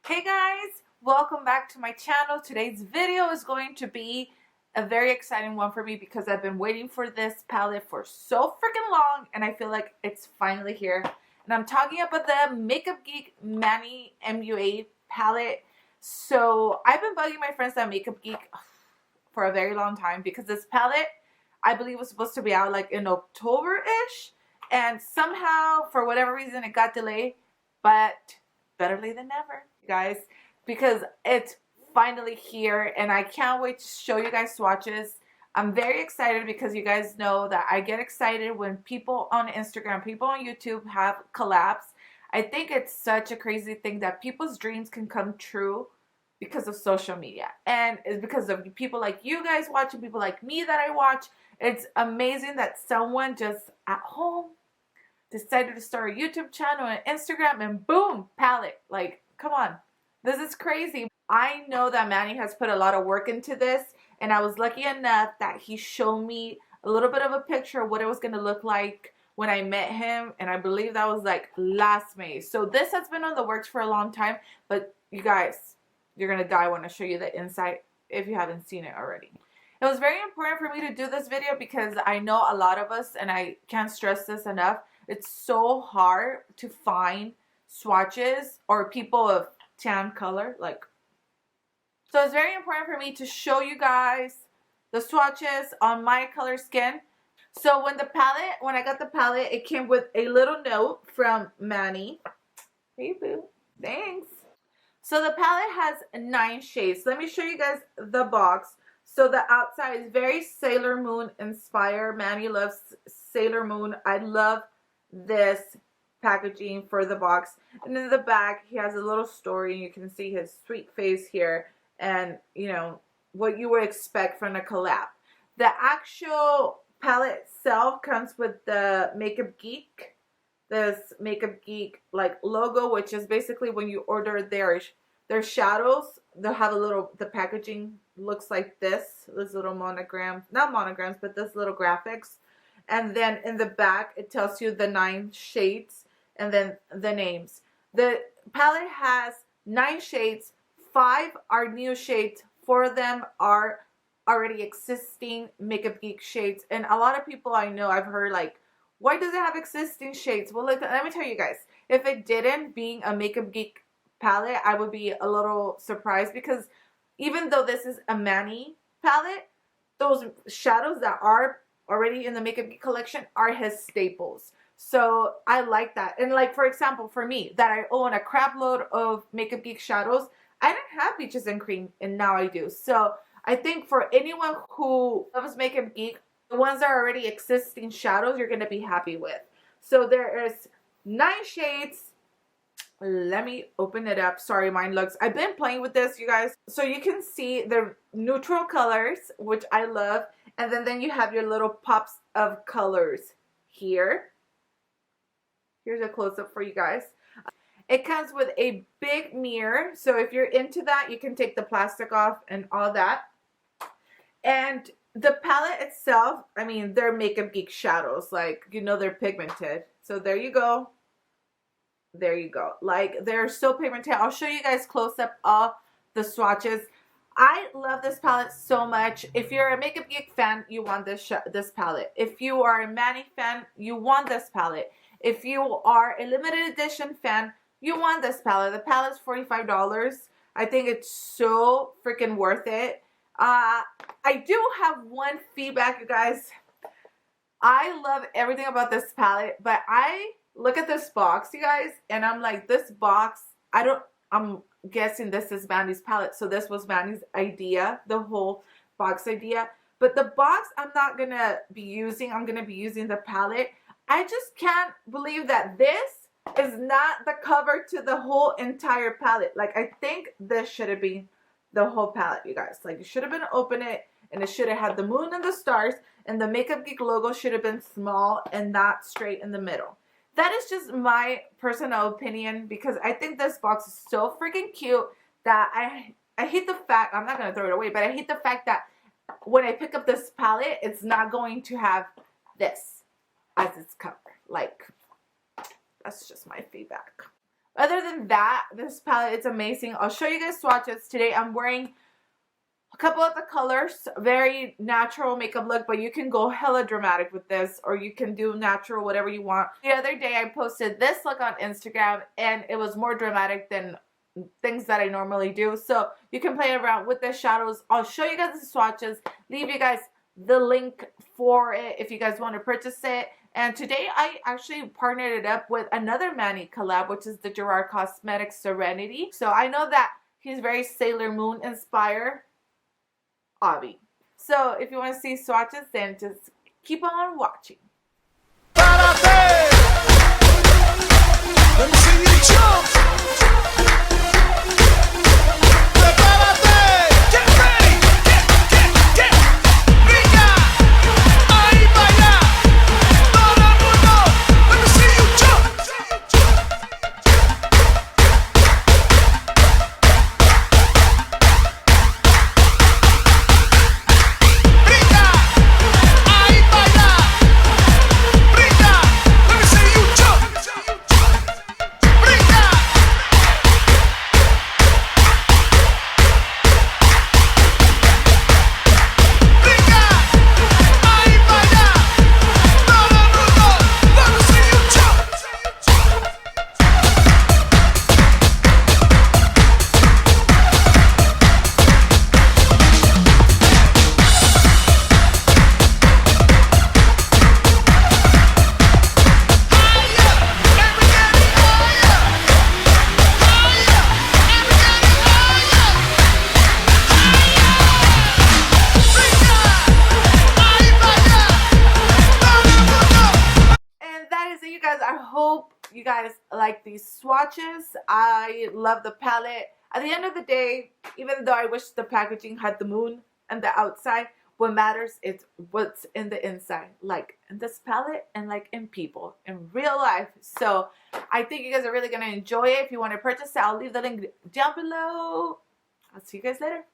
Hey guys, welcome back to my channel. Today's video is going to be a very exciting one for me because I've been waiting for this palette for so freaking long and I feel like it's finally here. And I'm talking about the MakeupGeek Manny Mua palette. So I've been bugging my friends at MakeupGeek for a very long time because this palette I believe was supposed to be out like in October-ish, and somehow for whatever reason it got delayed, but better late than never, guys, because it's finally here and I can't wait to show you guys swatches. I'm very excited because you guys know that I get excited when people on Instagram, people on YouTube have collabs. I think it's such a crazy thing that people's dreams can come true because of social media, and it's because of people like you guys watching, people like me that I watch. It's amazing that someone just at home decided to start a YouTube channel and Instagram and boom, palette. Like, come on. This is crazy. I know that Manny has put a lot of work into this, and I was lucky enough that he showed me a little bit of a picture of what it was going to look like when I met him, and I believe that was like last May. So this has been on the works for a long time, but you guys, you're going to die when I show you the inside if you haven't seen it already. It was very important for me to do this video because I know a lot of us, and I can't stress this enough, it's so hard to find swatches or people of tan color. So it's very important for me to show you guys the swatches on my color skin. So when I got the palette, it came with a little note from Manny. Hey boo, thanks. So the palette has 9 shades. Let me show you guys the box. So the outside is very Sailor Moon inspired. Manny loves Sailor Moon. I love this packaging for the box. And in the back, he has a little story, and you can see his sweet face here, and you know what you would expect from a collab. The actual palette itself comes with the MakeupGeek, this MakeupGeek like logo, which is basically when you order their shadows, they'll have a little, the packaging looks like this little monogram, not monograms, but this little graphics. And then in the back, it tells you the 9 shades and then the names. The palette has 9 shades. 5 are new shades. 4 of them are already existing MakeupGeek shades. And a lot of people I know, I've heard like, why does it have existing shades? Well, let me tell you guys. If it didn't, being a MakeupGeek palette, I would be a little surprised because even though this is a Manny palette, those shadows that are already in the MakeupGeek collection are his staples. So I like that. And like, for example, for me, that I own a crap load of MakeupGeek shadows, I didn't have Peaches and Cream, and now I do. So I think for anyone who loves MakeupGeek, the ones that are already existing shadows, you're going to be happy with. So there is 9 shades. Let me open it up. Sorry, mine looks, I've been playing with this, you guys. So you can see the neutral colors, which I love. And then you have your little pops of colors here. Here's a close-up for you guys. It comes with a big mirror. So if you're into that, you can take the plastic off and all that. And the palette itself, I mean, they're MakeupGeek shadows. Like, you know, they're pigmented. So there you go. There you go. Like, they're so pigmented. I'll show you guys close up of the swatches. I love this palette so much. If you're a MakeupGeek fan, you want this palette. If you are a Manny fan, you want this palette. If you are a limited edition fan, you want this palette. The palette's $45. I think it's so freaking worth it. I do have one feedback, you guys. I love everything about this palette, but I look at this box, you guys, and I'm like, this box, I'm guessing this is Manny's palette, so this was Manny's idea, the whole box idea. But the box I'm not going to be using. I'm going to be using the palette. I just can't believe that this is not the cover to the whole entire palette. Like, I think this should have been the whole palette, you guys. Like, you should have been open it, and it should have had the moon and the stars, and the MakeupGeek logo should have been small and not straight in the middle. That is just my personal opinion, because I think this box is so freaking cute that I hate the fact, I'm not going to throw it away, but I hate the fact that when I pick up this palette, it's not going to have this as its cover. Like, that's just my feedback. other than that, this palette, it's amazing. I'll show you guys swatches. Today I'm wearing a couple of the colors, very natural makeup look, but you can go hella dramatic with this, or you can do natural, whatever you want. The other day I posted this look on Instagram, and it was more dramatic than things that I normally do. So you can play around with the shadows. I'll show you guys the swatches, leave you guys the link for it if you guys want to purchase it. And today I actually partnered it up with another Manny collab, which is the Gerard Cosmetics Serenity. So I know that he's very Sailor Moon inspired. Obby. So if you want to see swatches, then just keep on watching. Tarte! Let me see you jump! Prepárate! Get ready! Get! Brinca! Ahí va allá! Todo el mundo! Let me see you jump! You guys, I hope you guys like these swatches. I love the palette. At the end of the day, even though I wish the packaging had the moon and the outside, what matters is what's in the inside, like in this palette and like in people, in real life. So I think you guys are really going to enjoy it. If you want to purchase it, I'll leave the link down below. I'll see you guys later.